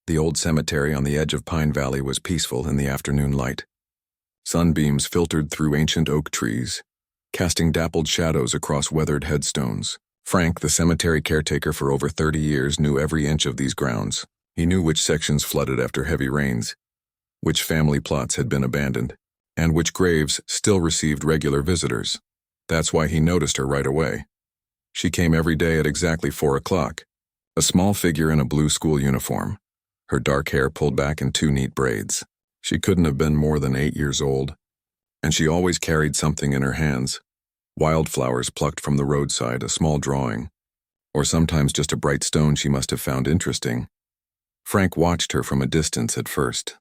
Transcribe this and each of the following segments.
The old cemetery on the edge of Pine Valley was peaceful in the afternoon light. Sunbeams filtered through ancient oak trees, casting dappled shadows across weathered headstones. Frank, the cemetery caretaker for over 30 years, knew every inch of these grounds. He knew which sections flooded after heavy rains, which family plots had been abandoned, and which graves still received regular visitors. That's why he noticed her right away. She came every day at exactly 4 o'clock, a small figure in a blue school uniform, her dark hair pulled back in 2 neat braids. She couldn't have been more than 8 years old, and she always carried something in her hands. Wildflowers plucked from the roadside, a small drawing, or sometimes just a bright stone she must have found interesting. Frank watched her from a distance at first.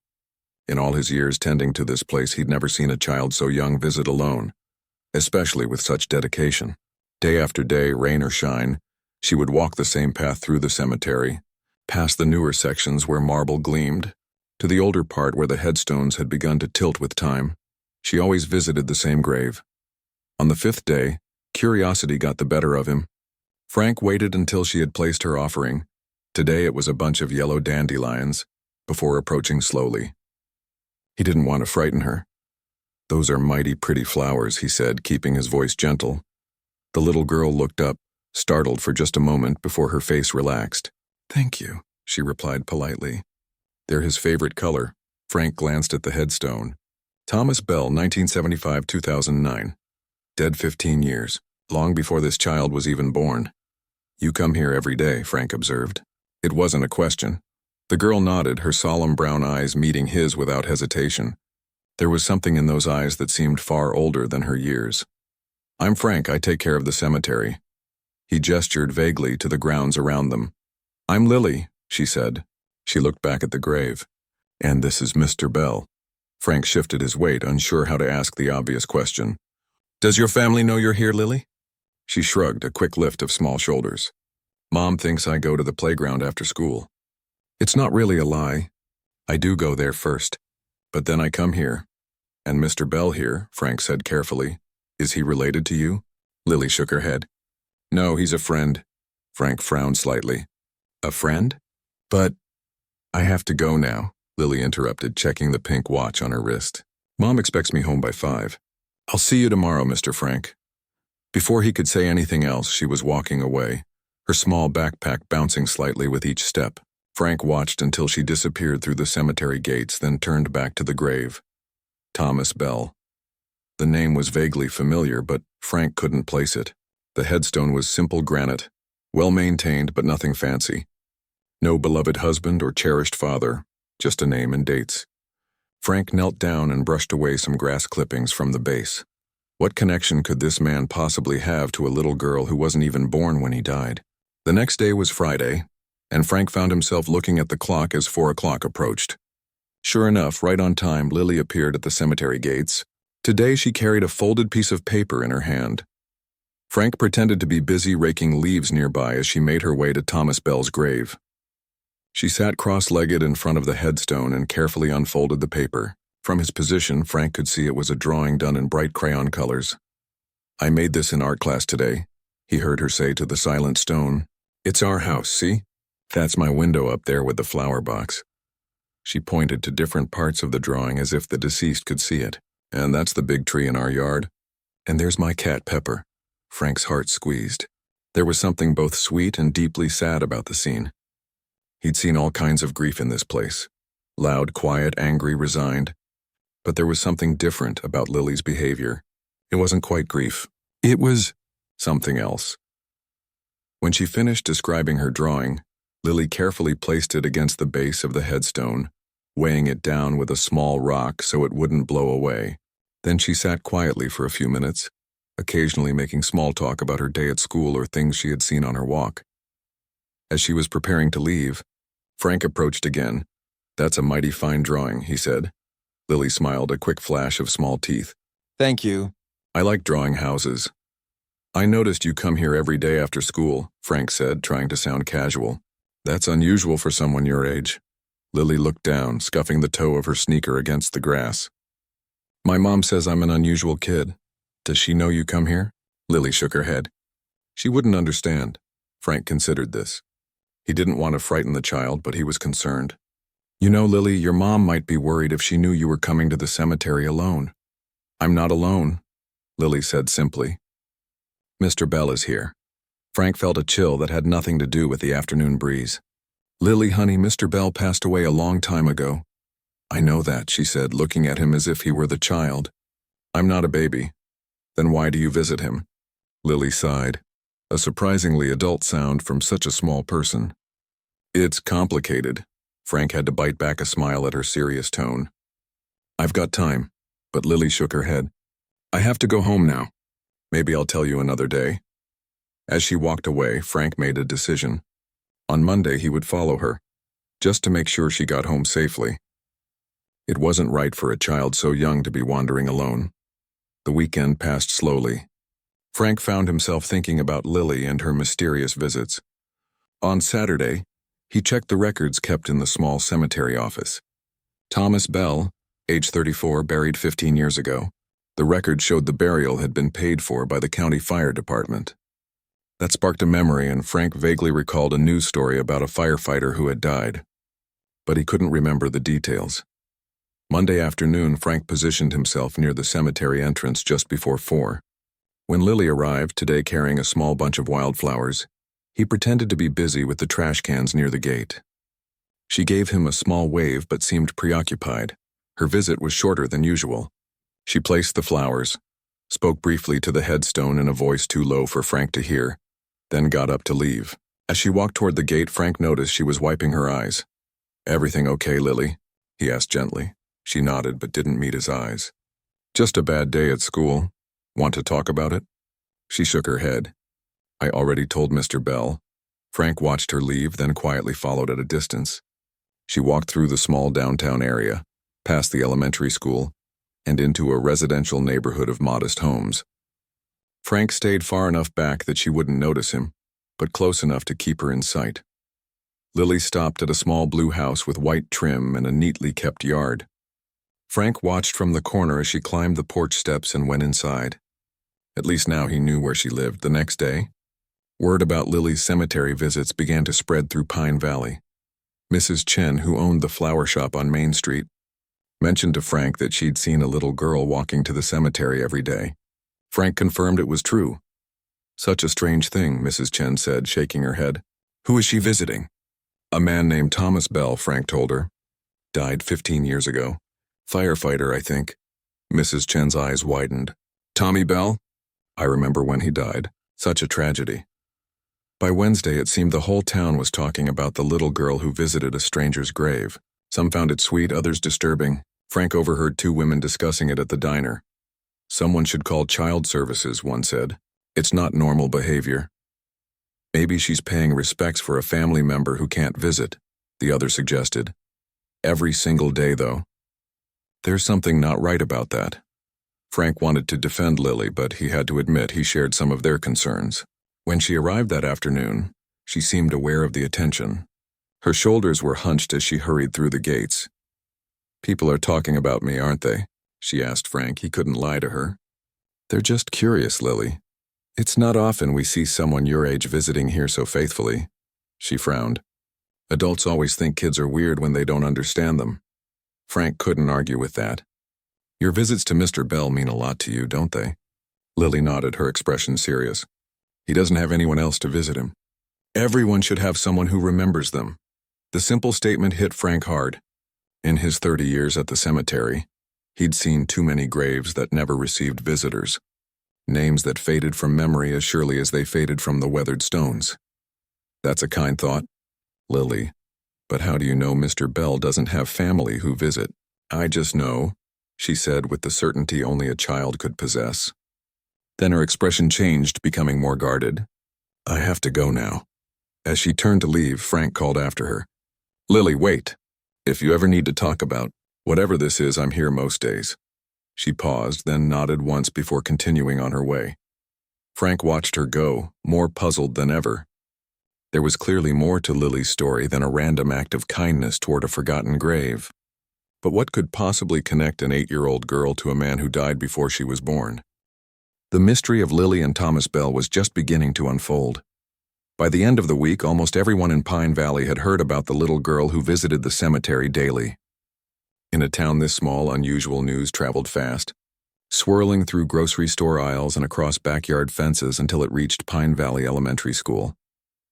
In all his years tending to this place, he'd never seen a child so young visit alone, especially with such dedication. Day after day, rain or shine, she would walk the same path through the cemetery, past the newer sections where marble gleamed, to the older part where the headstones had begun to tilt with time. She always visited the same grave. On the 5th day, curiosity got the better of him. Frank waited until she had placed her offering. Today it was a bunch of yellow dandelions, before approaching slowly. He didn't want to frighten her. "Those are mighty pretty flowers," he said, keeping his voice gentle. The little girl looked up, startled for just a moment before her face relaxed. "Thank you," she replied politely. "They're his favorite color." Frank glanced at the headstone. Thomas Bell, 1975-2009. Dead 15 years, long before this child was even born. "You come here every day," Frank observed. It wasn't a question. The girl nodded, her solemn brown eyes meeting his without hesitation. There was something in those eyes that seemed far older than her years. "I'm Frank, I take care of the cemetery." He gestured vaguely to the grounds around them. "I'm Lily," she said. She looked back at the grave. "And this is Mr. Bell." Frank shifted his weight, unsure how to ask the obvious question. "Does your family know you're here, Lily?" She shrugged, a quick lift of small shoulders. "Mom thinks I go to the playground after school. It's not really a lie. I do go there first, but then I come here. And Mr. Bell here," Frank said carefully. "Is he related to you?" Lily shook her head. "No, he's a friend." Frank frowned slightly. "A friend? But—" "I have to go now," Lily interrupted, checking the pink watch on her wrist. "Mom expects me home by 5. I'll see you tomorrow, Mr. Frank." Before he could say anything else, she was walking away, her small backpack bouncing slightly with each step. Frank watched until she disappeared through the cemetery gates, then turned back to the grave. Thomas Bell. The name was vaguely familiar, but Frank couldn't place it. The headstone was simple granite, well-maintained but nothing fancy. No beloved husband or cherished father, just a name and dates. Frank knelt down and brushed away some grass clippings from the base. What connection could this man possibly have to a little girl who wasn't even born when he died? The next day was Friday, and Frank found himself looking at the clock as 4 o'clock approached. Sure enough, right on time, Lily appeared at the cemetery gates. Today she carried a folded piece of paper in her hand. Frank pretended to be busy raking leaves nearby as she made her way to Thomas Bell's grave. She sat cross-legged in front of the headstone and carefully unfolded the paper. From his position, Frank could see it was a drawing done in bright crayon colors. "I made this in art class today," he heard her say to the silent stone. "It's our house, see? That's my window up there with the flower box." She pointed to different parts of the drawing as if the deceased could see it. "And that's the big tree in our yard. And there's my cat, Pepper." Frank's heart squeezed. There was something both sweet and deeply sad about the scene. He'd seen all kinds of grief in this place. Loud, quiet, angry, resigned. But there was something different about Lily's behavior. It wasn't quite grief. It was something else. When she finished describing her drawing, Lily carefully placed it against the base of the headstone, weighing it down with a small rock so it wouldn't blow away. Then she sat quietly for a few minutes, occasionally making small talk about her day at school or things she had seen on her walk. As she was preparing to leave, Frank approached again. "That's a mighty fine drawing," he said. Lily smiled, a quick flash of small teeth. "Thank you." "I like drawing houses." "I noticed you come here every day after school," Frank said, trying to sound casual. "That's unusual for someone your age." Lily looked down, scuffing the toe of her sneaker against the grass. "My mom says I'm an unusual kid. Does she know you come here?" Lily shook her head. She wouldn't understand. Frank considered this. He didn't want to frighten the child, but he was concerned. You know, Lily, your mom might be worried if she knew you were coming to the cemetery alone. I'm not alone, Lily said simply. Mr. Bell is here. Frank felt a chill that had nothing to do with the afternoon breeze. Lily, honey, Mr. Bell passed away a long time ago. I know that, she said, looking at him as if he were the child. I'm not a baby. Then why do you visit him? Lily sighed, a surprisingly adult sound from such a small person. It's complicated. Frank had to bite back a smile at her serious tone. I've got time, but Lily shook her head. I have to go home now. Maybe I'll tell you another day. As she walked away, Frank made a decision. On Monday, he would follow her, just to make sure she got home safely. It wasn't right for a child so young to be wandering alone. The weekend passed slowly. Frank found himself thinking about Lily and her mysterious visits. On Saturday, he checked the records kept in the small cemetery office. Thomas Bell, age 34, buried 15 years ago. The record showed the burial had been paid for by the county fire department. That sparked a memory, and Frank vaguely recalled a news story about a firefighter who had died. But he couldn't remember the details. Monday afternoon, Frank positioned himself near the cemetery entrance just before 4. When Lily arrived, today carrying a small bunch of wildflowers, he pretended to be busy with the trash cans near the gate. She gave him a small wave but seemed preoccupied. Her visit was shorter than usual. She placed the flowers, spoke briefly to the headstone in a voice too low for Frank to hear, then got up to leave. As she walked toward the gate, Frank noticed she was wiping her eyes. Everything okay, Lily? He asked gently. She nodded but didn't meet his eyes. Just a bad day at school. Want to talk about it? She shook her head. I already told Mr. Bell. Frank watched her leave, then quietly followed at a distance. She walked through the small downtown area, past the elementary school, and into a residential neighborhood of modest homes. Frank stayed far enough back that she wouldn't notice him, but close enough to keep her in sight. Lily stopped at a small blue house with white trim and a neatly kept yard. Frank watched from the corner as she climbed the porch steps and went inside. At least now he knew where she lived. The next day, word about Lily's cemetery visits began to spread through Pine Valley. Mrs. Chen, who owned the flower shop on Main Street, mentioned to Frank that she'd seen a little girl walking to the cemetery every day. Frank confirmed it was true. Such a strange thing, Mrs. Chen said, shaking her head. Who is she visiting? A man named Thomas Bell, Frank told her. Died 15 years ago. Firefighter, I think. Mrs. Chen's eyes widened. Tommy Bell? I remember when he died. Such a tragedy. By Wednesday, it seemed the whole town was talking about the little girl who visited a stranger's grave. Some found it sweet, others disturbing. Frank overheard 2 women discussing it at the diner. Someone should call child services, one said. It's not normal behavior. Maybe she's paying respects for a family member who can't visit, the other suggested. Every single day, though. There's something not right about that. Frank wanted to defend Lily, but he had to admit he shared some of their concerns. When she arrived that afternoon, she seemed aware of the attention. Her shoulders were hunched as she hurried through the gates. People are talking about me, aren't they? She asked Frank. He couldn't lie to her. They're just curious, Lily. It's not often we see someone your age visiting here so faithfully. She frowned. Adults always think kids are weird when they don't understand them. Frank couldn't argue with that. Your visits to Mr. Bell mean a lot to you, don't they? Lily nodded, her expression serious. He doesn't have anyone else to visit him. Everyone should have someone who remembers them. The simple statement hit Frank hard. In his 30 years at the cemetery, he'd seen too many graves that never received visitors. Names that faded from memory as surely as they faded from the weathered stones. That's a kind thought, Lily. But how do you know Mr. Bell doesn't have family who visit? I just know, she said with the certainty only a child could possess. Then her expression changed, becoming more guarded. I have to go now. As she turned to leave, Frank called after her. Lily, wait. If you ever need to talk about whatever this is, I'm here most days. She paused, then nodded once before continuing on her way. Frank watched her go, more puzzled than ever. There was clearly more to Lily's story than a random act of kindness toward a forgotten grave. But what could possibly connect an 8-year-old girl to a man who died before she was born? The mystery of Lily and Thomas Bell was just beginning to unfold. By the end of the week, almost everyone in Pine Valley had heard about the little girl who visited the cemetery daily. In a town this small, unusual news traveled fast, swirling through grocery store aisles and across backyard fences until it reached Pine Valley Elementary School.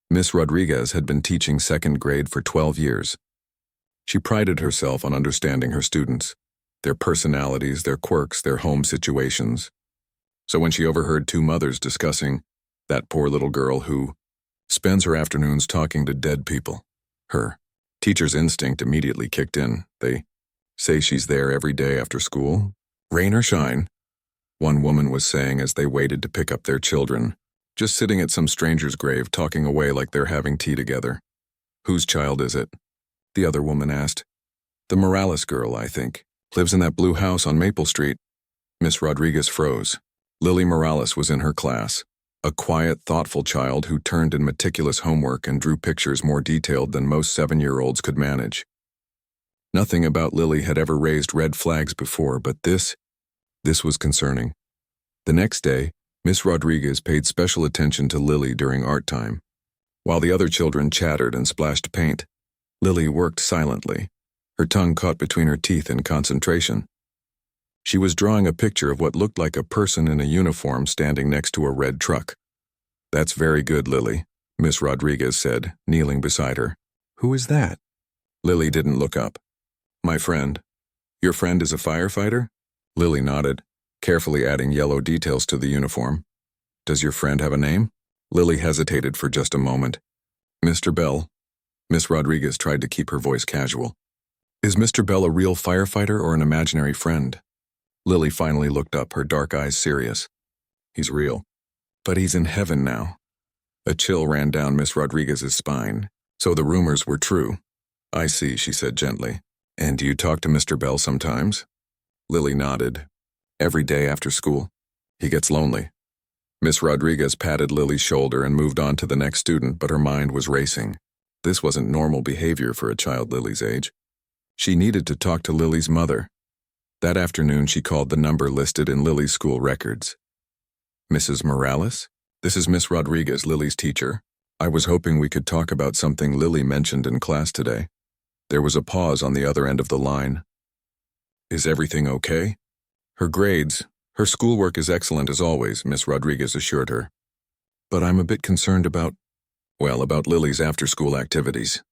Miss Rodriguez had been teaching second grade for 12 years. She prided herself on understanding her students, their personalities, their quirks, their home situations. So when she overheard two mothers discussing that poor little girl who spends her afternoons talking to dead people, her teacher's instinct immediately kicked in. They say she's there every day after school, rain or shine, one woman was saying as they waited to pick up their children, just sitting at some stranger's grave talking away like they're having tea together. Whose child is it? The other woman asked. The Morales girl, I think. Lives in that blue house on Maple Street. Miss Rodriguez froze. Lily Morales was in her class, a quiet, thoughtful child who turned in meticulous homework and drew pictures more detailed than most 7-year-olds could manage. Nothing about Lily had ever raised red flags before, but this was concerning. The next day, Miss Rodriguez paid special attention to Lily during art time. While the other children chattered and splashed paint, Lily worked silently, her tongue caught between her teeth in concentration. She was drawing a picture of what looked like a person in a uniform standing next to a red truck. That's very good, Lily, Miss Rodriguez said, kneeling beside her. Who is that? Lily didn't look up. My friend. Your friend is a firefighter? Lily nodded, carefully adding yellow details to the uniform. Does your friend have a name? Lily hesitated for just a moment. Mr. Bell. Miss Rodriguez tried to keep her voice casual. Is Mr. Bell a real firefighter or an imaginary friend? Lily finally looked up, her dark eyes serious. He's real. But he's in heaven now. A chill ran down Miss Rodriguez's spine. So the rumors were true. I see, she said gently. And do you talk to Mr. Bell sometimes? Lily nodded. Every day after school. He gets lonely. Miss Rodriguez patted Lily's shoulder and moved on to the next student, but her mind was racing. This wasn't normal behavior for a child Lily's age. She needed to talk to Lily's mother. That afternoon, she called the number listed in Lily's school records. Mrs. Morales? This is Miss Rodriguez, Lily's teacher. I was hoping we could talk about something Lily mentioned in class today. There was a pause on the other end of the line. Is everything okay? Her grades, her schoolwork is excellent as always, Miss Rodriguez assured her. But I'm a bit concerned about Lily's after-school activities.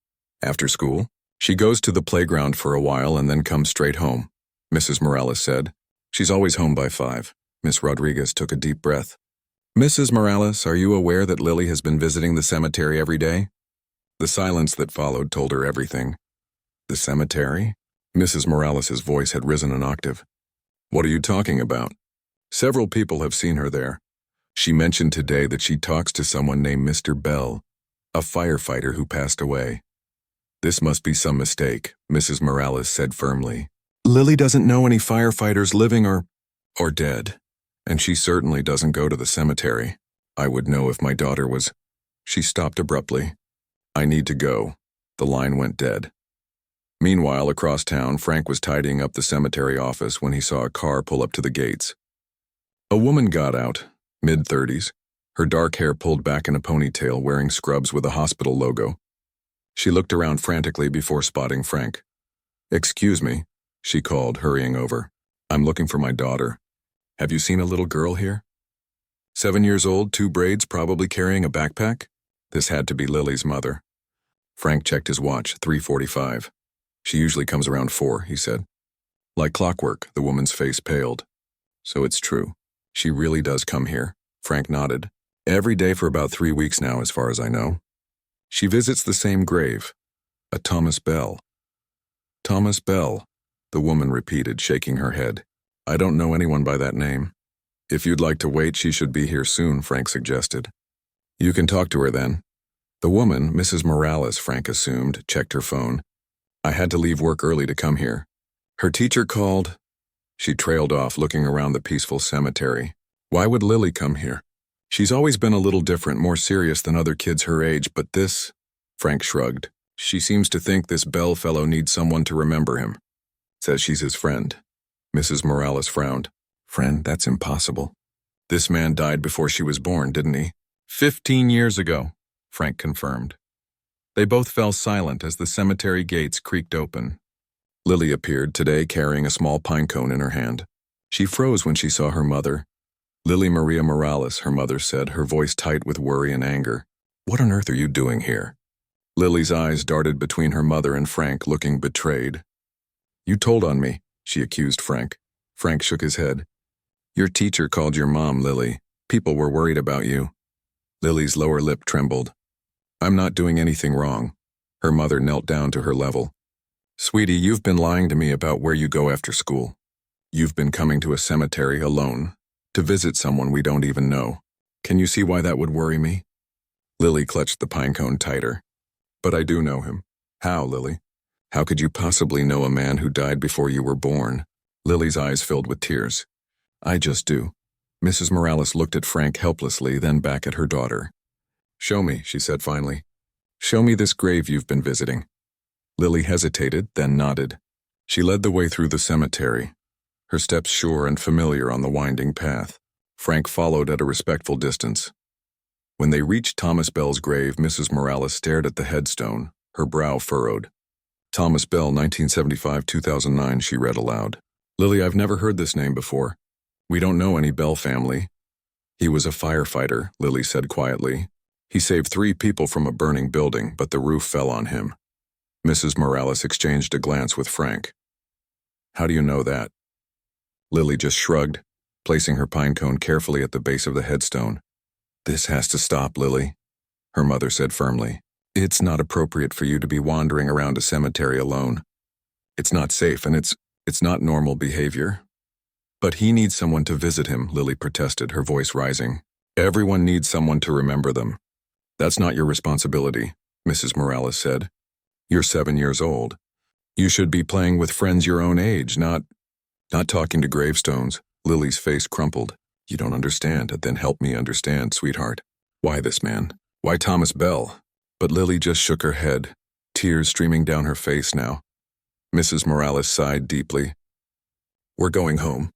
After school? She goes to the playground for a while and then comes straight home, Mrs. Morales said. She's always home by 5. Miss Rodriguez took a deep breath. Mrs. Morales, are you aware that Lily has been visiting the cemetery every day? The silence that followed told her everything. The cemetery? Mrs. Morales' voice had risen an octave. What are you talking about? Several people have seen her there. She mentioned today that she talks to someone named Mr. Bell, a firefighter who passed away. This must be some mistake, Mrs. Morales said firmly. Lily doesn't know any firefighters living or dead, and she certainly doesn't go to the cemetery. I would know if my daughter was... She stopped abruptly. I need to go. The line went dead. Meanwhile, across town, Frank was tidying up the cemetery office when he saw a car pull up to the gates. A woman got out, mid-30s, her dark hair pulled back in a ponytail, wearing scrubs with a hospital logo. She looked around frantically before spotting Frank. Excuse me, she called, hurrying over. I'm looking for my daughter. Have you seen a little girl here? 7 years old, 2 braids, probably carrying a backpack? This had to be Lily's mother. Frank checked his watch, 3:45. She usually comes around 4, he said. Like clockwork, the woman's face paled. So it's true. She really does come here. Frank nodded. Every day for about 3 weeks now, as far as I know. She visits the same grave. A Thomas Bell. Thomas Bell, the woman repeated, shaking her head. I don't know anyone by that name. If you'd like to wait, she should be here soon, Frank suggested. You can talk to her then. The woman, Mrs. Morales, Frank assumed, checked her phone. I had to leave work early to come here. Her teacher called. She trailed off, looking around the peaceful cemetery. Why would Lily come here? She's always been a little different, more serious than other kids her age, but this... Frank shrugged. She seems to think this Bell fellow needs someone to remember him. Says she's his friend. Mrs. Morales frowned. Friend, that's impossible. This man died before she was born, didn't he? 15 years ago. Frank confirmed. They both fell silent as the cemetery gates creaked open. Lily appeared today carrying a small pine cone in her hand. She froze when she saw her mother. Lily Maria Morales, her mother said, her voice tight with worry and anger. What on earth are you doing here? Lily's eyes darted between her mother and Frank, looking betrayed. You told on me, she accused Frank. Frank shook his head. Your teacher called your mom, Lily. People were worried about you. Lily's lower lip trembled. I'm not doing anything wrong. Her mother knelt down to her level. Sweetie, you've been lying to me about where you go after school. You've been coming to a cemetery alone, to visit someone we don't even know. Can you see why that would worry me? Lily clutched the pine cone tighter. But I do know him. How, Lily? How could you possibly know a man who died before you were born? Lily's eyes filled with tears. I just do. Mrs. Morales looked at Frank helplessly, then back at her daughter. Show me, she said finally. Show me this grave you've been visiting. Lily hesitated, then nodded. She led the way through the cemetery, her steps sure and familiar on the winding path. Frank followed at a respectful distance. When they reached Thomas Bell's grave, Mrs. Morales stared at the headstone, her brow furrowed. Thomas Bell, 1975-2009, she read aloud. Lily, I've never heard this name before. We don't know any Bell family. He was a firefighter, Lily said quietly. He saved 3 people from a burning building, but the roof fell on him. Mrs. Morales exchanged a glance with Frank. How do you know that? Lily just shrugged, placing her pine cone carefully at the base of the headstone. This has to stop, Lily, her mother said firmly. It's not appropriate for you to be wandering around a cemetery alone. It's not safe, and it's not normal behavior. But he needs someone to visit him, Lily protested, her voice rising. Everyone needs someone to remember them. That's not your responsibility, Mrs. Morales said. You're 7 years old. You should be playing with friends your own age, not talking to gravestones. Lily's face crumpled. You don't understand, then help me understand, sweetheart. Why this man? Why Thomas Bell? But Lily just shook her head, tears streaming down her face now. Mrs. Morales sighed deeply. We're going home,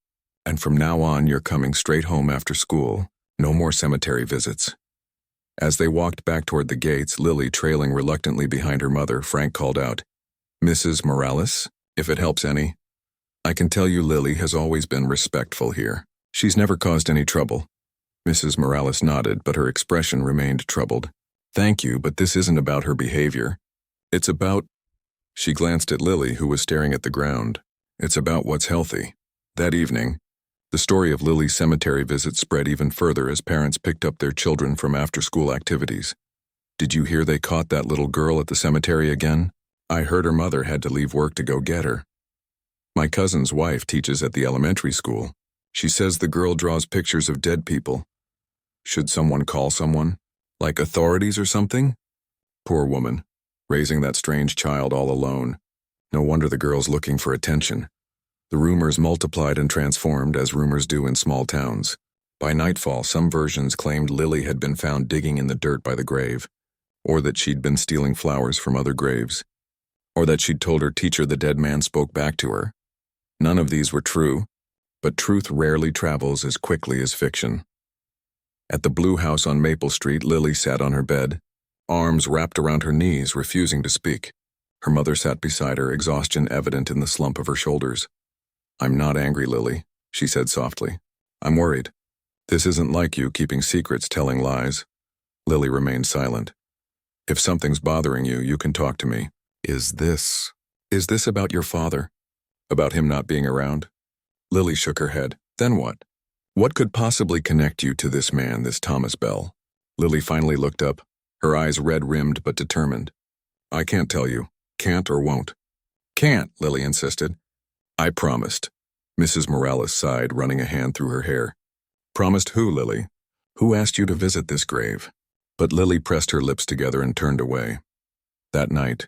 and from now on you're coming straight home after school. No more cemetery visits. As they walked back toward the gates, Lily trailing reluctantly behind her mother, Frank called out, Mrs. Morales, if it helps any. I can tell you Lily has always been respectful here. She's never caused any trouble. Mrs. Morales nodded, but her expression remained troubled. Thank you, but this isn't about her behavior. It's about... She glanced at Lily, who was staring at the ground. It's about what's healthy. That evening, the story of Lily's cemetery visit spread even further as parents picked up their children from after-school activities. Did you hear they caught that little girl at the cemetery again? I heard her mother had to leave work to go get her. My cousin's wife teaches at the elementary school. She says the girl draws pictures of dead people. Should someone call someone? Like authorities or something? Poor woman, raising that strange child all alone. No wonder the girl's looking for attention. The rumors multiplied and transformed, as rumors do in small towns. By nightfall, some versions claimed Lily had been found digging in the dirt by the grave, or that she'd been stealing flowers from other graves, or that she'd told her teacher the dead man spoke back to her. None of these were true, but truth rarely travels as quickly as fiction. At the Blue House on Maple Street, Lily sat on her bed, arms wrapped around her knees, refusing to speak. Her mother sat beside her, exhaustion evident in the slump of her shoulders. I'm not angry, Lily, she said softly. I'm worried. This isn't like you, keeping secrets, telling lies. Lily remained silent. If something's bothering you, you can talk to me. Is this about your father? About him not being around? Lily shook her head. Then what? What could possibly connect you to this man, this Thomas Bell? Lily finally looked up, her eyes red-rimmed but determined. I can't tell you. Can't or won't. Can't, Lily insisted. I promised. Mrs. Morales sighed, running a hand through her hair. Promised who, Lily? Who asked you to visit this grave? But Lily pressed her lips together and turned away. That night,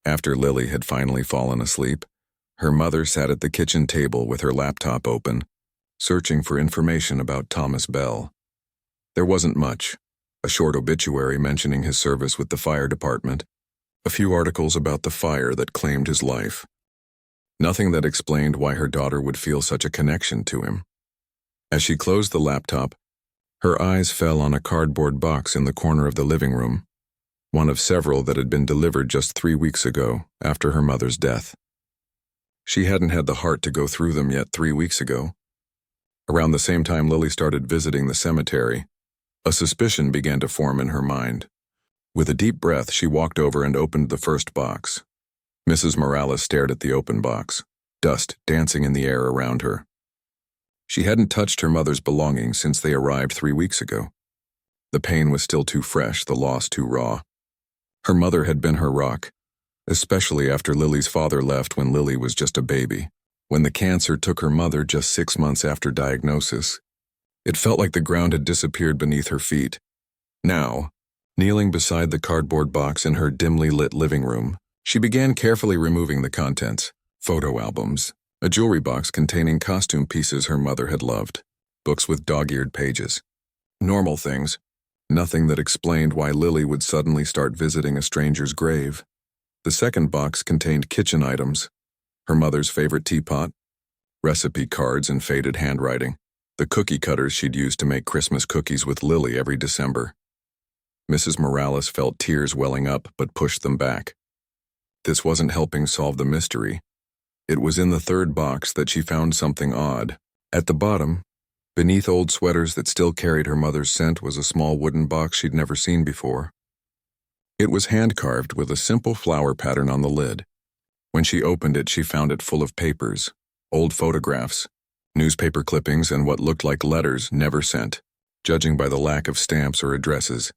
after Lily had finally fallen asleep, her mother sat at the kitchen table with her laptop open, searching for information about Thomas Bell. There wasn't much. A short obituary mentioning his service with the fire department, a few articles about the fire that claimed his life. Nothing that explained why her daughter would feel such a connection to him. As she closed the laptop, her eyes fell on a cardboard box in the corner of the living room. one of several that had been delivered just 3 weeks ago, after her mother's death. She hadn't had the heart to go through them yet 3 weeks ago. Around the same time Lily started visiting the cemetery, a suspicion began to form in her mind. With a deep breath, she walked over and opened the first box. Mrs. Morales stared at the open box, dust dancing in the air around her. She hadn't touched her mother's belongings since they arrived 3 weeks ago. The pain was still too fresh, the loss too raw. Her mother had been her rock, especially after Lily's father left when Lily was just a baby. When the cancer took her mother just 6 months after diagnosis, it felt like the ground had disappeared beneath her feet. Now, kneeling beside the cardboard box in her dimly lit living room, she began carefully removing the contents: photo albums, a jewelry box containing costume pieces her mother had loved, books with dog-eared pages. Normal things, nothing that explained why Lily would suddenly start visiting a stranger's grave. The second box contained kitchen items, her mother's favorite teapot, recipe cards in faded handwriting, the cookie cutters she'd used to make Christmas cookies with Lily every December. Mrs. Morales felt tears welling up but pushed them back. This wasn't helping solve the mystery. It was in the third box that she found something odd. At the bottom, beneath old sweaters that still carried her mother's scent, was a small wooden box she'd never seen before. It was hand-carved with a simple flower pattern on the lid. When she opened it, she found it full of papers, old photographs, newspaper clippings, and what looked like letters never sent, judging by the lack of stamps or addresses.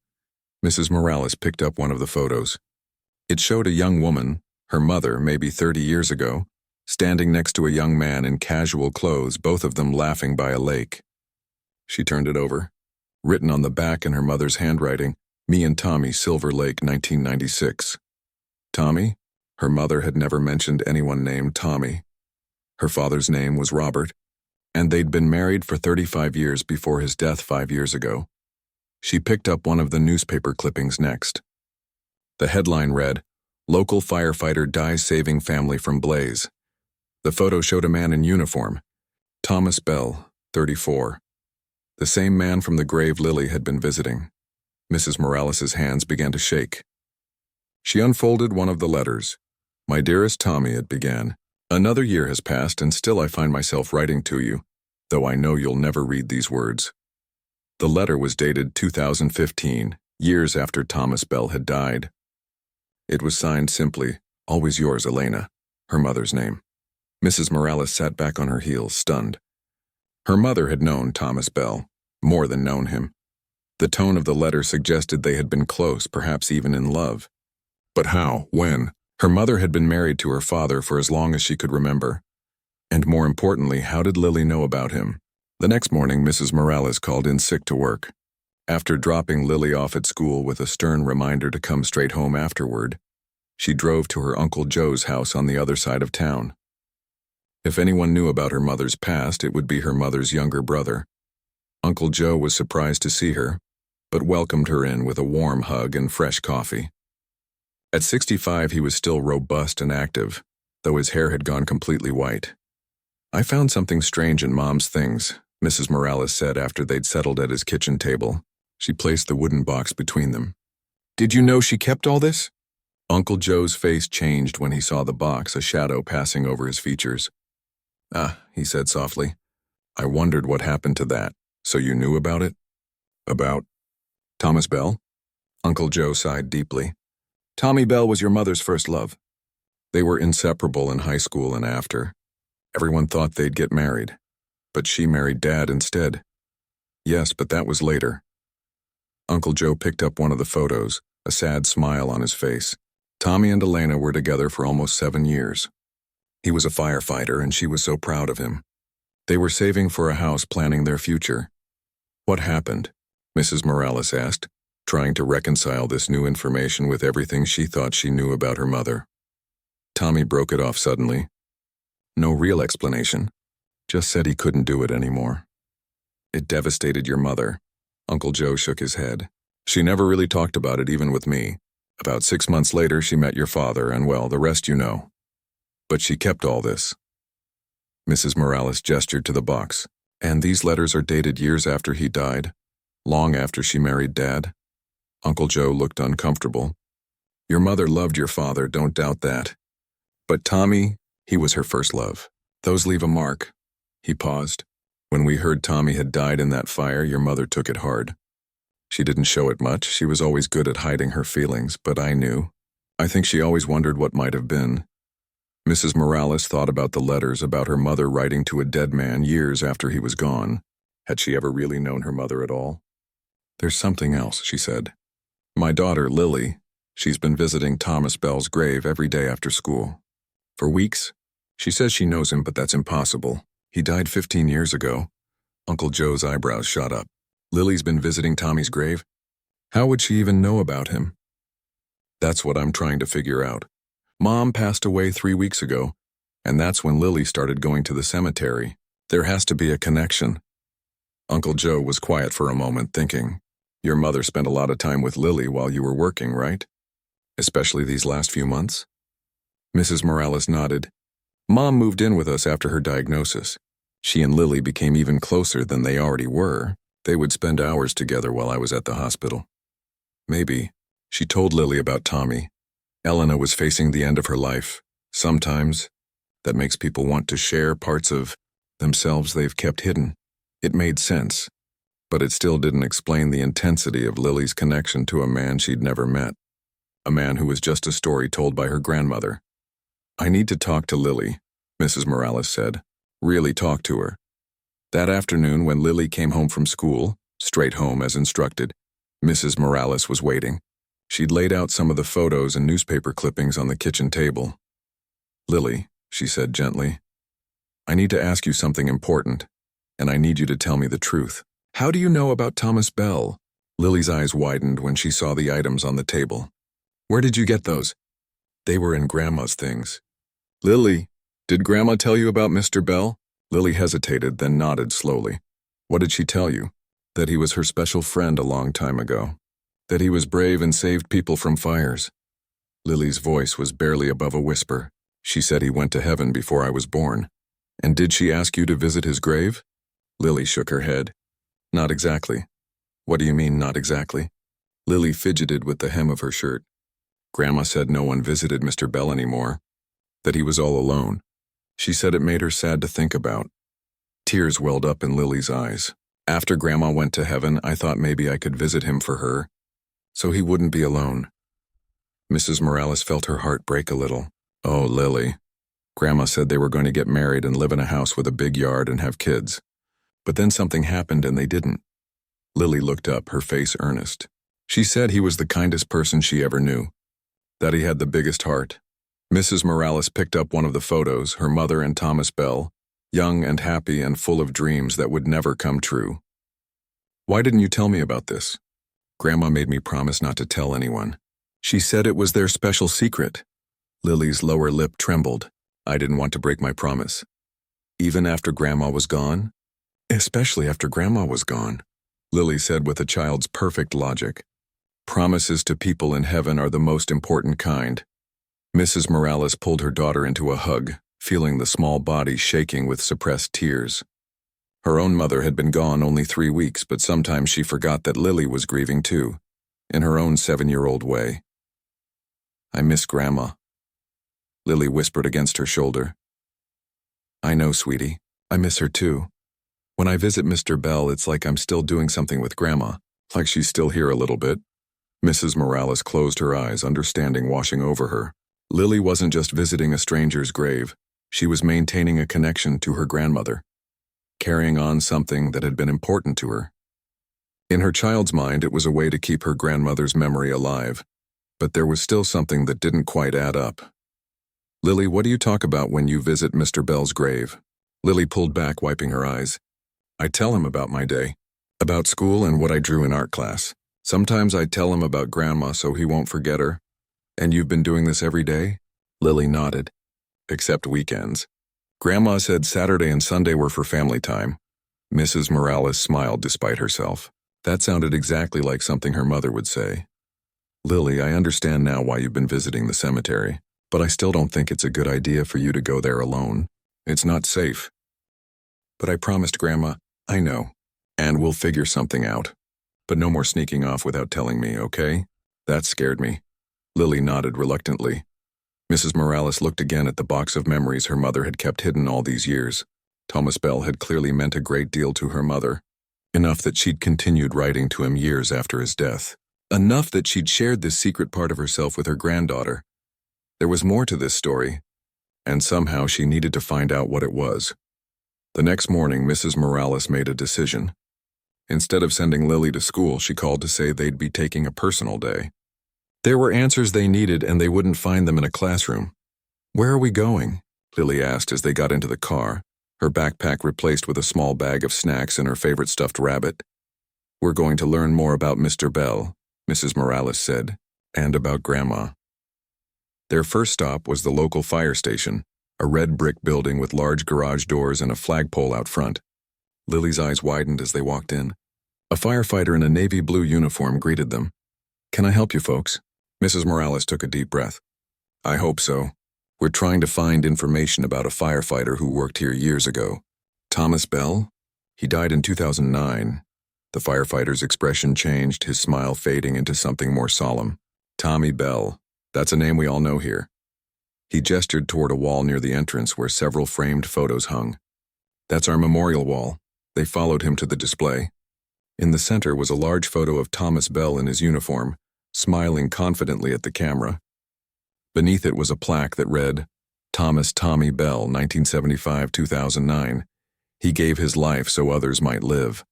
Mrs. Morales picked up one of the photos. It showed a young woman, her mother, maybe 30 years ago, standing next to a young man in casual clothes, both of them laughing by a lake. She turned it over. Written on the back in her mother's handwriting, "Me and Tommy, Silver Lake, 1996. Tommy? Her mother had never mentioned anyone named Tommy. Her father's name was Robert, and they'd been married for 35 years before his death 5 years ago. She picked up one of the newspaper clippings next. The headline read, "Local firefighter dies saving family from blaze." The photo showed a man in uniform, Thomas Bell, 34. The same man from the grave Lily had been visiting. Mrs. Morales's hands began to shake. She unfolded one of the letters. "My dearest Tommy," it began. "Another year has passed and still I find myself writing to you, though I know you'll never read these words." The letter was dated 2015, years after Thomas Bell had died. It was signed simply, "Always yours, Elena," her mother's name. Mrs. Morales sat back on her heels, stunned. Her mother had known Thomas Bell, more than known him. The tone of the letter suggested they had been close, perhaps even in love. But how? When? Her mother had been married to her father for as long as she could remember. And more importantly, how did Lily know about him? The next morning, Mrs. Morales called in sick to work. After dropping Lily off at school with a stern reminder to come straight home afterward, she drove to her Uncle Joe's house on the other side of town. If anyone knew about her mother's past, it would be her mother's younger brother. Uncle Joe was surprised to see her, but welcomed her in with a warm hug and fresh coffee. At 65, he was still robust and active, though his hair had gone completely white. "I found something strange in Mom's things," Mrs. Morales said after they'd settled at his kitchen table. She placed the wooden box between them. "Did you know she kept all this?" Uncle Joe's face changed when he saw the box, a shadow passing over his features. "Ah," he said softly. "I wondered what happened to that. So you knew about it?" "About Thomas Bell?" Uncle Joe sighed deeply. "Tommy Bell was your mother's first love. They were inseparable in high school and after. Everyone thought they'd get married, but she married Dad instead." "Yes, but that was later." Uncle Joe picked up one of the photos, a sad smile on his face. "Tommy and Elena were together for almost 7 years. He was a firefighter and she was so proud of him. They were saving for a house, planning their future." "What happened?" Mrs. Morales asked, trying to reconcile this new information with everything she thought she knew about her mother. Tommy broke it off suddenly. "No real explanation. Just said he couldn't do it anymore." "It devastated your mother." Uncle Joe shook his head. "She never really talked about it, even with me. About 6 months later, she met your father, and well, the rest you know. But she kept all this." Mrs. Morales gestured to the box. "And these letters are dated years after he died? Long after she married Dad?" Uncle Joe looked uncomfortable. Your mother loved your father, don't doubt that. But Tommy, he was her first love. Those leave a mark." He paused. "When we heard Tommy had died in that fire, your mother took it hard. She didn't show it much. She was always good at hiding her feelings, but I knew. I think she always wondered what might have been." Mrs. Morales thought about the letters about her mother writing to a dead man years after he was gone. Had she ever really known her mother at all? "There's something else," she said. "My daughter, Lily, she's been visiting Thomas Bell's grave every day after school. For weeks. She says she knows him, but that's impossible. He died 15 years ago." Uncle Joe's eyebrows shot up. "Lily's been visiting Tommy's grave? How would she even know about him?" "That's what I'm trying to figure out. Mom passed away 3 weeks ago, and that's when Lily started going to the cemetery. There has to be a connection." Uncle Joe was quiet for a moment, thinking. "Your mother spent a lot of time with Lily while you were working, right? Especially these last few months?" Mrs. Morales nodded. "Mom moved in with us after her diagnosis. She and Lily became even closer than they already were. They would spend hours together while I was at the hospital. Maybe. She told Lily about Tommy. Elena was facing the end of her life. Sometimes that makes people want to share parts of themselves they've kept hidden." It made sense, but it still didn't explain the intensity of Lily's connection to a man she'd never met. A man who was just a story told by her grandmother. "I need to talk to Lily," Mrs. Morales said. "Really talk to her." That afternoon, when Lily came home from school, straight home as instructed, Mrs. Morales was waiting. She'd laid out some of the photos and newspaper clippings on the kitchen table. "Lily," she said gently, "I need to ask you something important, and I need you to tell me the truth. How do you know about Thomas Bell?" Lily's eyes widened when she saw the items on the table. "Where did you get those?" "They were in Grandma's things." "Lily, did Grandma tell you about Mr. Bell?" Lily hesitated, then nodded slowly. "What did she tell you?" "That he was her special friend a long time ago. That he was brave and saved people from fires." Lily's voice was barely above a whisper. "She said he went to heaven before I was born." "And did she ask you to visit his grave?" Lily shook her head. "Not exactly." "What do you mean, not exactly?" Lily fidgeted with the hem of her shirt. "Grandma said no one visited Mr. Bell anymore. That he was all alone. She said it made her sad to think about." Tears welled up in Lily's eyes. "After Grandma went to heaven, I thought maybe I could visit him for her, so he wouldn't be alone." Mrs. Morales felt her heart break a little. "Oh, Lily. Grandma said they were going to get married and live in a house with a big yard and have kids. But then something happened and they didn't." Lily looked up, her face earnest. "She said he was the kindest person she ever knew. That he had the biggest heart." Mrs. Morales picked up one of the photos, her mother and Thomas Bell, young and happy and full of dreams that would never come true. "Why didn't you tell me about this?" "Grandma made me promise not to tell anyone. She said it was their special secret." Lily's lower lip trembled. "I didn't want to break my promise." "Even after Grandma was gone?" "Especially after Grandma was gone," Lily said with a child's perfect logic. "Promises to people in heaven are the most important kind." Mrs. Morales pulled her daughter into a hug, feeling the small body shaking with suppressed tears. Her own mother had been gone only 3 weeks, but sometimes she forgot that Lily was grieving too, in her own 7-year-old way. "I miss Grandma," Lily whispered against her shoulder. "I know, sweetie. I miss her too. When I visit Mr. Bell, it's like I'm still doing something with Grandma, like she's still here a little bit." Mrs. Morales closed her eyes, understanding washing over her. Lily wasn't just visiting a stranger's grave. She was maintaining a connection to her grandmother, carrying on something that had been important to her. In her child's mind, it was a way to keep her grandmother's memory alive, but there was still something that didn't quite add up. "Lily, what do you talk about when you visit Mr. Bell's grave?" Lily pulled back, wiping her eyes. "I tell him about my day, about school and what I drew in art class. Sometimes I tell him about Grandma so he won't forget her." "And you've been doing this every day?" Lily nodded. "Except weekends. Grandma said Saturday and Sunday were for family time." Mrs. Morales smiled despite herself. That sounded exactly like something her mother would say. "Lily, I understand now why you've been visiting the cemetery, but I still don't think it's a good idea for you to go there alone. It's not safe." "But I promised Grandma." "I know, and we'll figure something out. But no more sneaking off without telling me, okay? That scared me." Lily nodded reluctantly. Mrs. Morales looked again at the box of memories her mother had kept hidden all these years. Thomas Bell had clearly meant a great deal to her mother, enough that she'd continued writing to him years after his death. Enough that she'd shared this secret part of herself with her granddaughter. There was more to this story, and somehow she needed to find out what it was. The next morning, Mrs. Morales made a decision. Instead of sending Lily to school, she called to say they'd be taking a personal day. There were answers they needed, and they wouldn't find them in a classroom. "Where are we going?" Lily asked as they got into the car, her backpack replaced with a small bag of snacks and her favorite stuffed rabbit. "We're going to learn more about Mr. Bell," Mrs. Morales said, "and about Grandma." Their first stop was the local fire station, a red brick building with large garage doors and a flagpole out front. Lily's eyes widened as they walked in. A firefighter in a navy blue uniform greeted them. "Can I help you folks?" Mrs. Morales took a deep breath. "I hope so. We're trying to find information about a firefighter who worked here years ago." "Thomas Bell? He died in 2009. The firefighter's expression changed, his smile fading into something more solemn. "Tommy Bell. That's a name we all know here." He gestured toward a wall near the entrance where several framed photos hung. "That's our memorial wall." They followed him to the display. In the center was a large photo of Thomas Bell in his uniform, smiling confidently at the camera. Beneath it was a plaque that read, "Thomas Tommy Bell, 1975-2009. He gave his life so others might live."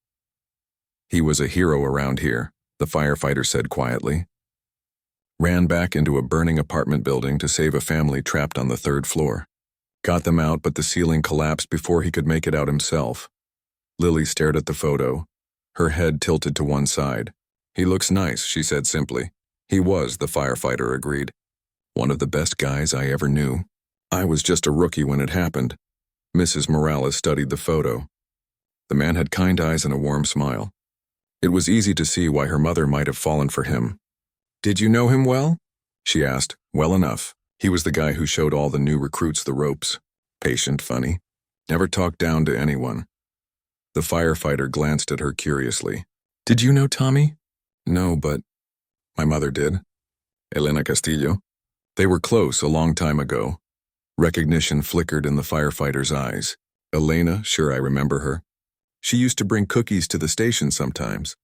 "He was a hero around here," the firefighter said quietly. "Ran back into a burning apartment building to save a family trapped on the 3rd floor. Got them out, but the ceiling collapsed before he could make it out himself." Lily stared at the photo, her head tilted to one side. "He looks nice," she said simply. "He was," the firefighter agreed. "One of the best guys I ever knew. I was just a rookie when it happened." Mrs. Morales studied the photo. The man had kind eyes and a warm smile. It was easy to see why her mother might have fallen for him. "Did you know him well?" she asked. "Well enough. He was the guy who showed all the new recruits the ropes. Patient, funny. Never talked down to anyone." The firefighter glanced at her curiously. "Did you know Tommy?" "No, but my mother did. Elena Castillo. They were close a long time ago." Recognition flickered in the firefighter's eyes. "Elena, sure, I remember her. She used to bring cookies to the station sometimes.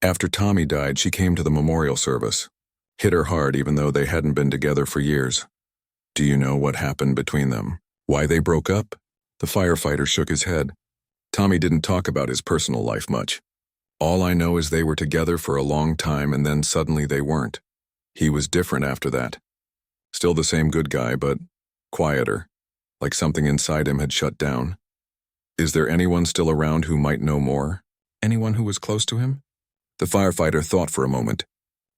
After Tommy died, she came to the memorial service. Hit her hard even though they hadn't been together for years." "Do you know what happened between them? Why they broke up?" The firefighter shook his head. "Tommy didn't talk about his personal life much. All I know is they were together for a long time and then suddenly they weren't. He was different after that. Still the same good guy, but quieter, like something inside him had shut down." "Is there anyone still around who might know more? Anyone who was close to him?" The firefighter thought for a moment.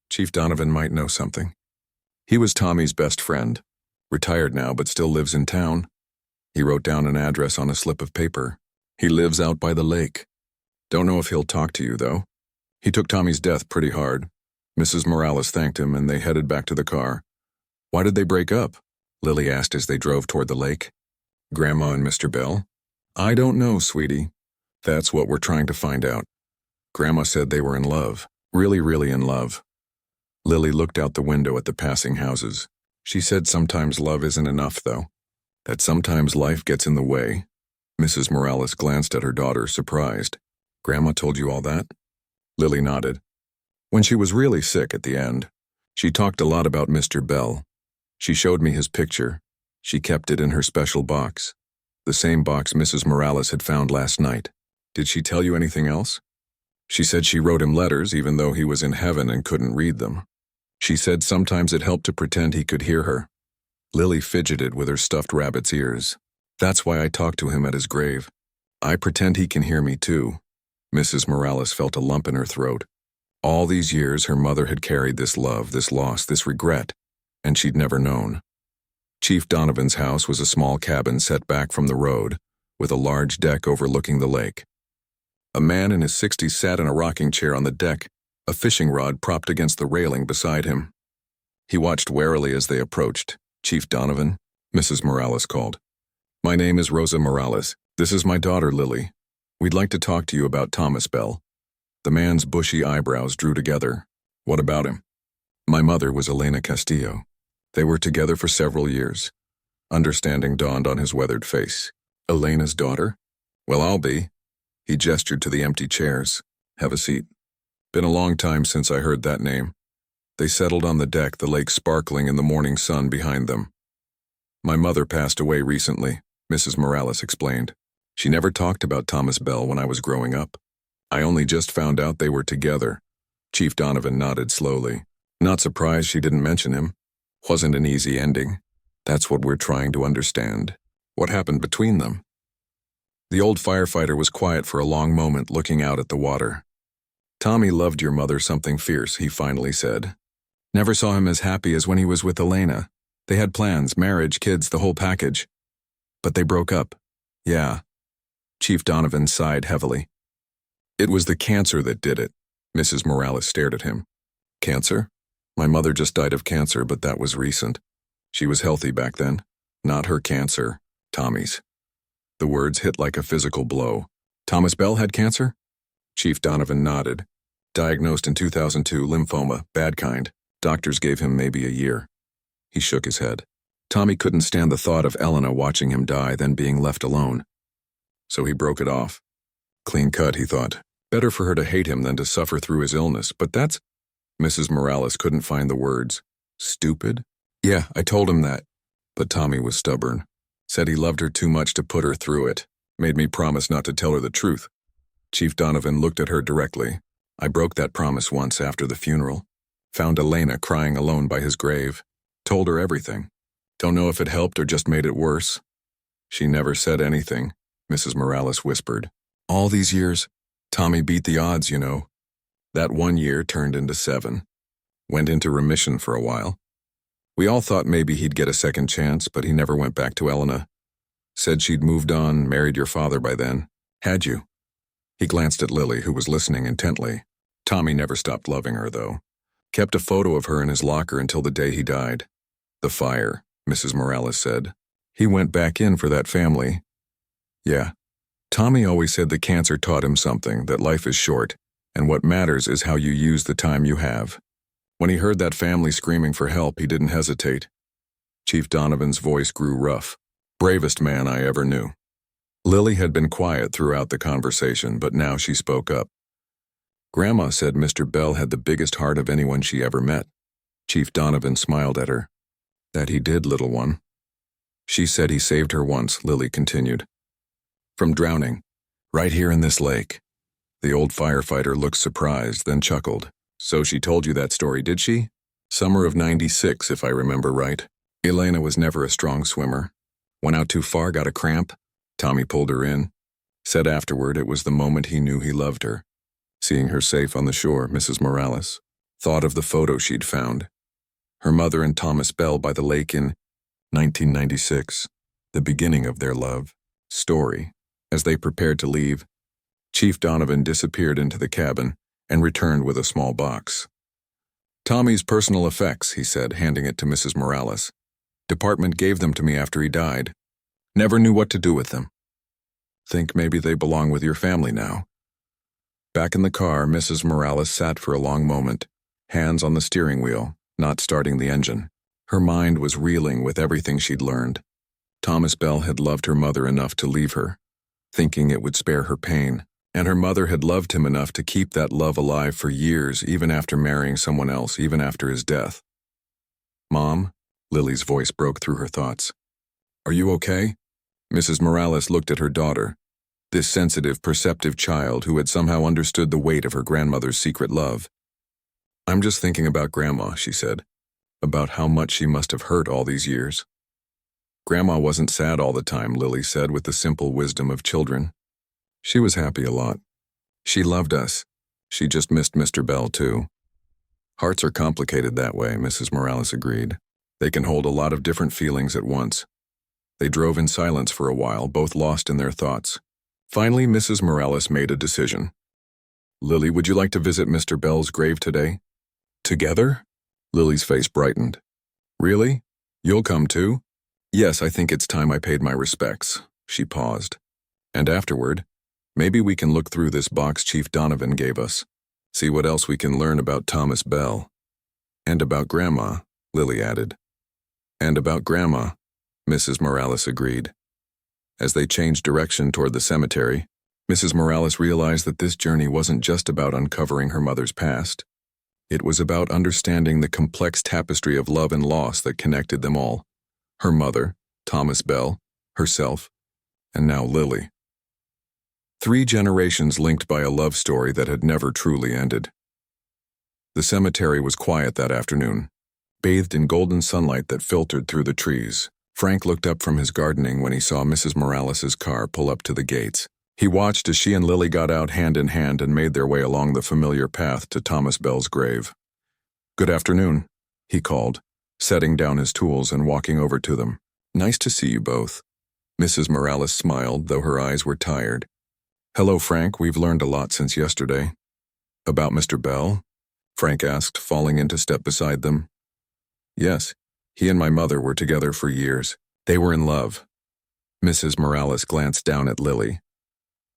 "Chief Donovan might know something. He was Tommy's best friend. Retired now, but still lives in town." He wrote down an address on a slip of paper. "He lives out by the lake. Don't know if he'll talk to you, though. He took Tommy's death pretty hard." Mrs. Morales thanked him, and they headed back to the car. "Why did they break up?" Lily asked as they drove toward the lake. "Grandma and Mr. Bell?" "I don't know, sweetie. That's what we're trying to find out. Grandma said they were in love. Really, really in love." Lily looked out the window at the passing houses. She said sometimes love isn't enough, though. That sometimes life gets in the way. Mrs. Morales glanced at her daughter, surprised. "Grandma told you all that?" Lily nodded. "When she was really sick at the end, she talked a lot about Mr. Bell. She showed me his picture. She kept it in her special box. The same box Mrs. Morales had found last night. Did she tell you anything else?" "She said she wrote him letters even though he was in heaven and couldn't read them. She said sometimes it helped to pretend he could hear her." Lily fidgeted with her stuffed rabbit's ears. "That's why I talked to him at his grave. I pretend he can hear me too." Mrs. Morales felt a lump in her throat. All these years her mother had carried this love, this loss, this regret, and she'd never known. Chief Donovan's house was a small cabin set back from the road, with a large deck overlooking the lake. A man in his 60s sat in a rocking chair on the deck, a fishing rod propped against the railing beside him. He watched warily as they approached. "Chief Donovan," Mrs. Morales called. "My name is Rosa Morales. This is my daughter, Lily. We'd like to talk to you about Thomas Bell." The man's bushy eyebrows drew together. "What about him?" My mother was Elena Castillo. They were together for several years. Understanding dawned on his weathered face. Elena's daughter? Well, I'll be. He gestured to the empty chairs. Have a seat. Been a long time since I heard that name. They settled on the deck, the lake sparkling in the morning sun behind them. My mother passed away recently, Mrs. Morales explained. She never talked about Thomas Bell when I was growing up. I only just found out they were together. Chief Donovan nodded slowly. Not surprised she didn't mention him. Wasn't an easy ending. That's what we're trying to understand. What happened between them? The old firefighter was quiet for a long moment, looking out at the water. Tommy loved your mother something fierce, he finally said. Never saw him as happy as when he was with Elena. They had plans, marriage, kids, the whole package. But they broke up. Yeah. Chief Donovan sighed heavily. It was the cancer that did it. Mrs. Morales stared at him. Cancer? My mother just died of cancer, but that was recent. She was healthy back then. Not her cancer, Tommy's. The words hit like a physical blow. Thomas Bell had cancer? Chief Donovan nodded. Diagnosed in 2002, lymphoma, bad kind. Doctors gave him maybe a year. He shook his head. Tommy couldn't stand the thought of Elena watching him die, then being left alone. So he broke it off. Clean cut, he thought. Better for her to hate him than to suffer through his illness, but that's... Mrs. Morales couldn't find the words. Stupid? Yeah, I told him that. But Tommy was stubborn. Said he loved her too much to put her through it. Made me promise not to tell her the truth. Chief Donovan looked at her directly. I broke that promise once after the funeral. Found Elena crying alone by his grave. Told her everything. Don't know if it helped or just made it worse. She never said anything, Mrs. Morales whispered. All these years, Tommy beat the odds, you know. That 1 year turned into 7. Went into remission for a while. We all thought maybe he'd get a second chance, but he never went back to Elena. Said she'd moved on, married your father by then. Had you? He glanced at Lily, who was listening intently. Tommy never stopped loving her, though. Kept a photo of her in his locker until the day he died. The fire, Mrs. Morales said. He went back in for that family. Yeah. Tommy always said the cancer taught him something, that life is short, and what matters is how you use the time you have. When he heard that family screaming for help, he didn't hesitate. Chief Donovan's voice grew rough. Bravest man I ever knew. Lily had been quiet throughout the conversation, but now she spoke up. Grandma said Mr. Bell had the biggest heart of anyone she ever met. Chief Donovan smiled at her. That he did, little one. She said he saved her once, Lily continued. From drowning. Right here in this lake. The old firefighter looked surprised, then chuckled. So she told you that story, did she? Summer of '96, if I remember right. Elena was never a strong swimmer. Went out too far, got a cramp. Tommy pulled her in. Said afterward it was the moment he knew he loved her. Seeing her safe on the shore, Mrs. Morales thought of the photo she'd found. Her mother and Thomas Bell by the lake in 1996. The beginning of their love story. As they prepared to leave, Chief Donovan disappeared into the cabin and returned with a small box. Tommy's personal effects, he said, handing it to Mrs. Morales. Department gave them to me after he died. Never knew what to do with them. Think maybe they belong with your family now. Back in the car, Mrs. Morales sat for a long moment, hands on the steering wheel, not starting the engine. Her mind was reeling with everything she'd learned. Thomas Bell had loved her mother enough to leave her, thinking it would spare her pain, and her mother had loved him enough to keep that love alive for years, even after marrying someone else, even after his death. Mom? Lily's voice broke through her thoughts. Are you okay? Mrs. Morales looked at her daughter, this sensitive, perceptive child who had somehow understood the weight of her grandmother's secret love. I'm just thinking about Grandma, she said, about how much she must have hurt all these years. Grandma wasn't sad all the time, Lily said with the simple wisdom of children. She was happy a lot. She loved us. She just missed Mr. Bell, too. Hearts are complicated that way, Mrs. Morales agreed. They can hold a lot of different feelings at once. They drove in silence for a while, both lost in their thoughts. Finally, Mrs. Morales made a decision. Lily, would you like to visit Mr. Bell's grave today? Together? Lily's face brightened. Really? You'll come too? Yes, I think it's time I paid my respects. She paused. And afterward, maybe we can look through this box Chief Donovan gave us. See what else we can learn about Thomas Bell. And about Grandma, Lily added. And about Grandma, Mrs. Morales agreed. As they changed direction toward the cemetery, Mrs. Morales realized that this journey wasn't just about uncovering her mother's past. It was about understanding the complex tapestry of love and loss that connected them all. Her mother, Thomas Bell, herself, and now Lily. 3 generations linked by a love story that had never truly ended. The cemetery was quiet that afternoon, bathed in golden sunlight that filtered through the trees. Frank looked up from his gardening when he saw Mrs. Morales's car pull up to the gates. He watched as she and Lily got out hand in hand and made their way along the familiar path to Thomas Bell's grave. "Good afternoon," he called, setting down his tools and walking over to them. "Nice to see you both." Mrs. Morales smiled, though her eyes were tired. "Hello, Frank. We've learned a lot since yesterday." "About Mr. Bell?" Frank asked, falling into step beside them. "Yes, he and my mother were together for years. They were in love." Mrs. Morales glanced down at Lily.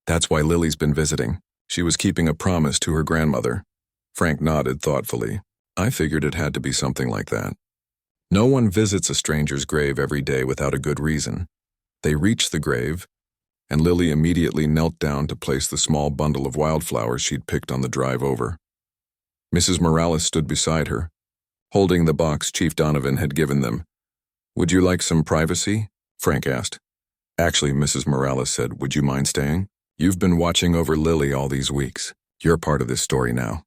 "That's why Lily's been visiting. She was keeping a promise to her grandmother." Frank nodded thoughtfully. "I figured it had to be something like that." No one visits a stranger's grave every day without a good reason. They reached the grave, and Lily immediately knelt down to place the small bundle of wildflowers she'd picked on the drive over. Mrs. Morales stood beside her, holding the box Chief Donovan had given them. "Would you like some privacy?" Frank asked. "Actually," Mrs. Morales said, "would you mind staying? You've been watching over Lily all these weeks. You're part of this story now."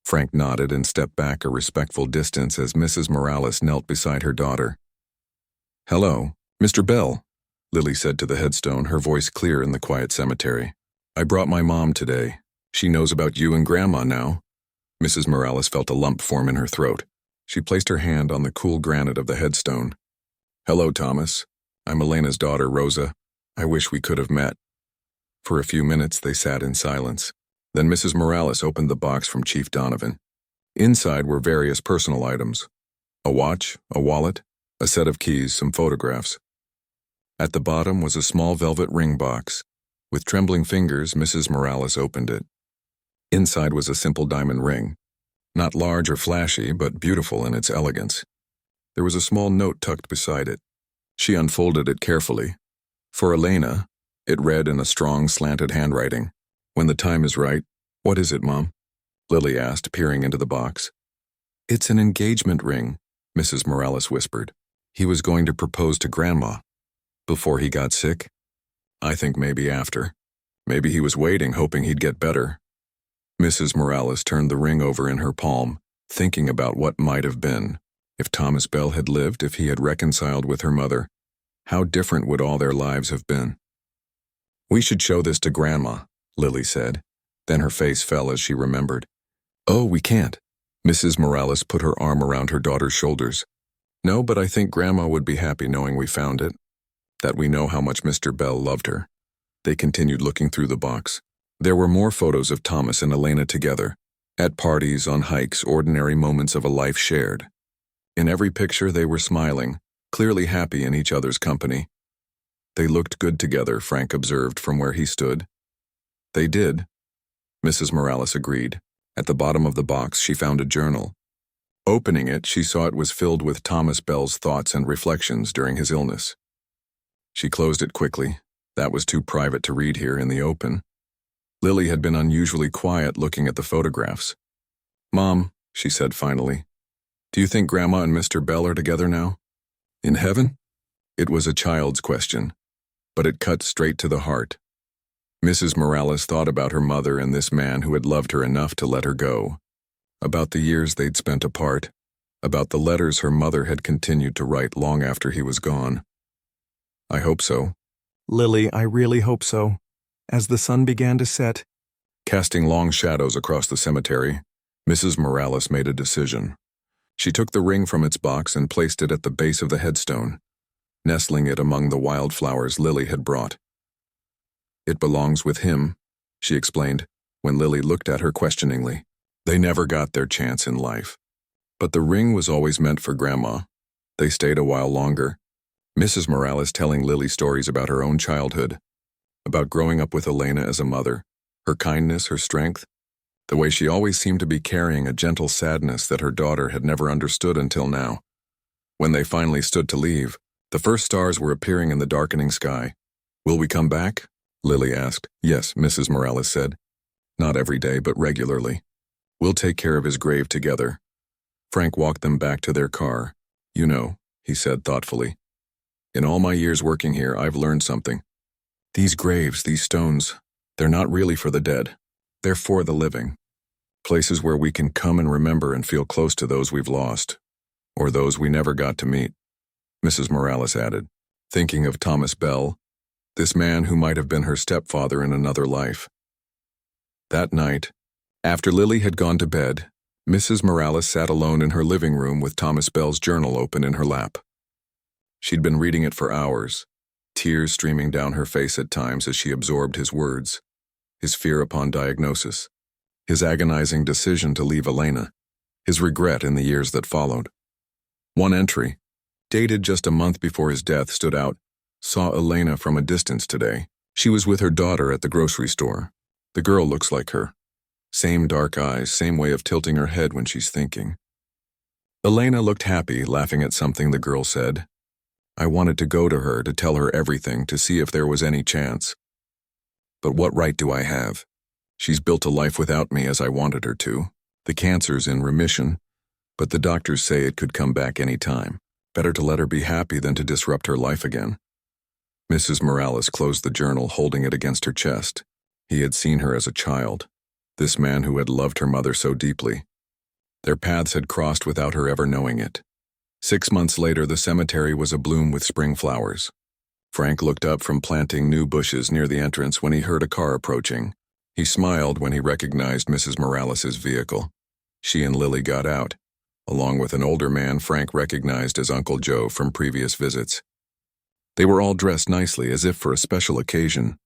Frank nodded and stepped back a respectful distance as Mrs. Morales knelt beside her daughter. "Hello, Mr. Bell," Lily said to the headstone, her voice clear in the quiet cemetery. "I brought my mom today. She knows about you and Grandma now." Mrs. Morales felt a lump form in her throat. She placed her hand on the cool granite of the headstone. "Hello, Thomas. I'm Elena's daughter, Rosa. I wish we could have met." For a few minutes they sat in silence. Then Mrs. Morales opened the box from Chief Donovan. Inside were various personal items: a watch, a wallet, a set of keys, some photographs. At the bottom was a small velvet ring box. With trembling fingers, Mrs. Morales opened it. Inside was a simple diamond ring, not large or flashy, but beautiful in its elegance. There was a small note tucked beside it. She unfolded it carefully. For Elena, it read in a strong, slanted handwriting. "When the time is right." "What is it, Mom?" Lily asked, peering into the box. "It's an engagement ring," Mrs. Morales whispered. "He was going to propose to Grandma." "Before he got sick?" "I think maybe after. Maybe he was waiting, hoping he'd get better." Mrs. Morales turned the ring over in her palm, thinking about what might have been. If Thomas Bell had lived, if he had reconciled with her mother, how different would all their lives have been? "We should show this to Grandma," Lily said. Then her face fell as she remembered. "Oh, we can't." Mrs. Morales put her arm around her daughter's shoulders. "No, but I think Grandma would be happy knowing we found it, that we know how much Mr. Bell loved her." They continued looking through the box. There were more photos of Thomas and Elena together, at parties, on hikes, ordinary moments of a life shared. In every picture they were smiling, clearly happy in each other's company. They looked good together, Frank observed from where he stood. They did. Mrs. Morales agreed. At the bottom of the box she found a journal. Opening it, she saw it was filled with Thomas Bell's thoughts and reflections during his illness. She closed it quickly. That was too private to read here in the open. Lily had been unusually quiet looking at the photographs. "Mom," she said finally, "do you think Grandma and Mr. Bell are together now? In heaven?" It was a child's question, but it cut straight to the heart. Mrs. Morales thought about her mother and this man who had loved her enough to let her go, about the years they'd spent apart, about the letters her mother had continued to write long after he was gone. "I hope so." "Lily, I really hope so." As the sun began to set, Casting long shadows across the cemetery, Mrs. Morales made a decision. She took the ring from its box and placed it at the base of the headstone, nestling it among the wildflowers Lily had brought. "It belongs with him," she explained, when Lily looked at her questioningly. "They never got their chance in life. But the ring was always meant for Grandma." They stayed a while longer, Mrs. Morales telling Lily stories about her own childhood, about growing up with Elena as a mother, her kindness, her strength, the way she always seemed to be carrying a gentle sadness that her daughter had never understood until now. When they finally stood to leave, the first stars were appearing in the darkening sky. "Will we come back?" Lily asked. "Yes," Mrs. Morales said. "Not every day, but regularly. We'll take care of his grave together." Frank walked them back to their car. "You know," he said thoughtfully, "in all my years working here, I've learned something. These graves, these stones, they're not really for the dead. They're for the living. Places where we can come and remember and feel close to those we've lost, or those we never got to meet," Mrs. Morales added, thinking of Thomas Bell, this man who might have been her stepfather in another life. That night, after Lily had gone to bed, Mrs. Morales sat alone in her living room with Thomas Bell's journal open in her lap. She'd been reading it for hours, tears streaming down her face at times as she absorbed his words, his fear upon diagnosis, his agonizing decision to leave Elena, his regret in the years that followed. One entry, dated just a month before his death, stood out. "Saw Elena from a distance today. She was with her daughter at the grocery store. The girl looks like her. Same dark eyes, same way of tilting her head when she's thinking." Elena looked happy, laughing at something the girl said. "I wanted to go to her, to tell her everything, to see if there was any chance. But what right do I have? She's built a life without me as I wanted her to. The cancer's in remission, but the doctors say it could come back any time. Better to let her be happy than to disrupt her life again." Mrs. Morales closed the journal, holding it against her chest. He had seen her as a child, this man who had loved her mother so deeply. Their paths had crossed without her ever knowing it. 6 months later, the cemetery was abloom with spring flowers. Frank looked up from planting new bushes near the entrance when he heard a car approaching. He smiled when he recognized Mrs. Morales's vehicle. She and Lily got out, along with an older man Frank recognized as Uncle Joe from previous visits. They were all dressed nicely, as if for a special occasion.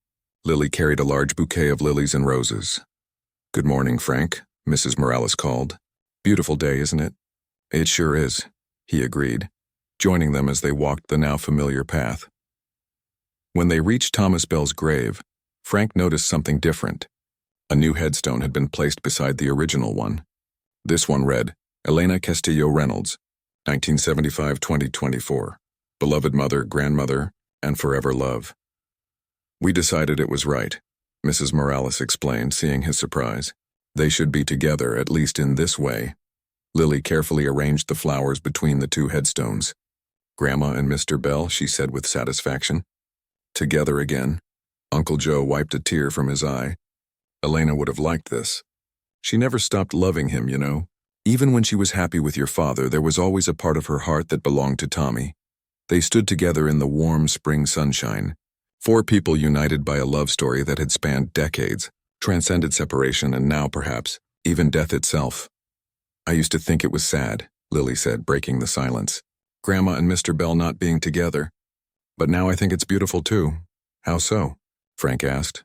Lily carried a large bouquet of lilies and roses. "Good morning, Frank," Mrs. Morales called. "Beautiful day, isn't it?" "It sure is," he agreed, joining them as they walked the now familiar path. When they reached Thomas Bell's grave, Frank noticed something different. A new headstone had been placed beside the original one. This one read, "Elena Castillo Reynolds, 1975-2024. Beloved mother, grandmother, and forever love." "We decided it was right," Mrs. Morales explained, seeing his surprise. "They should be together, at least in this way." Lily carefully arranged the flowers between the two headstones. "Grandma and Mr. Bell," she said with satisfaction. "Together again." Uncle Joe wiped a tear from his eye. "Elena would have liked this. She never stopped loving him, you know. Even when she was happy with your father, there was always a part of her heart that belonged to Tommy." They stood together in the warm spring sunshine. 4 people united by a love story that had spanned decades, transcended separation, and now, perhaps, even death itself. "I used to think it was sad," Lily said, breaking the silence. "Grandma and Mr. Bell not being together. But now I think it's beautiful too." "How so?" Frank asked.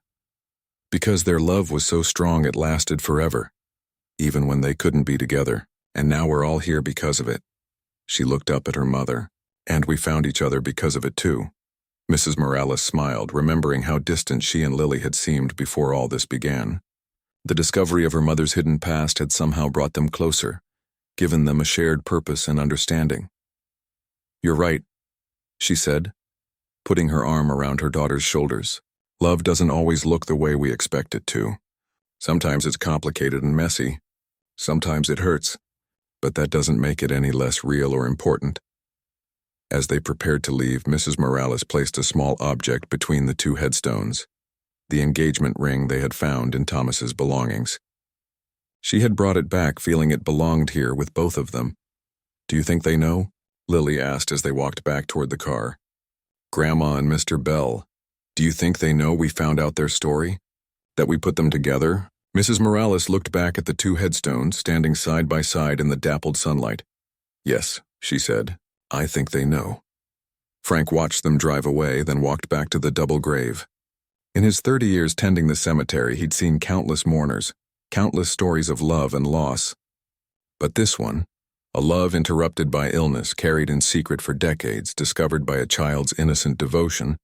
"Because their love was so strong it lasted forever, even when they couldn't be together, and now we're all here because of it." She looked up at her mother. "And we found each other because of it too." Mrs. Morales smiled, remembering how distant she and Lily had seemed before all this began. The discovery of her mother's hidden past had somehow brought them closer, given them a shared purpose and understanding. "You're right," she said, putting her arm around her daughter's shoulders. "Love doesn't always look the way we expect it to. Sometimes it's complicated and messy. Sometimes it hurts, but that doesn't make it any less real or important." As they prepared to leave, Mrs. Morales placed a small object between the two headstones, the engagement ring they had found in Thomas's belongings. She had brought it back, feeling it belonged here with both of them. "Do you think they know?" Lily asked as they walked back toward the car. "Grandma and Mr. Bell, do you think they know we found out their story? That we put them together?" Mrs. Morales looked back at the two headstones standing side by side in the dappled sunlight. "Yes," she said. "I think they know." Frank watched them drive away, then walked back to the double grave. In his 30 years tending the cemetery, he'd seen countless mourners, countless stories of love and loss. But this one, a love interrupted by illness, carried in secret for decades, discovered by a child's innocent devotion,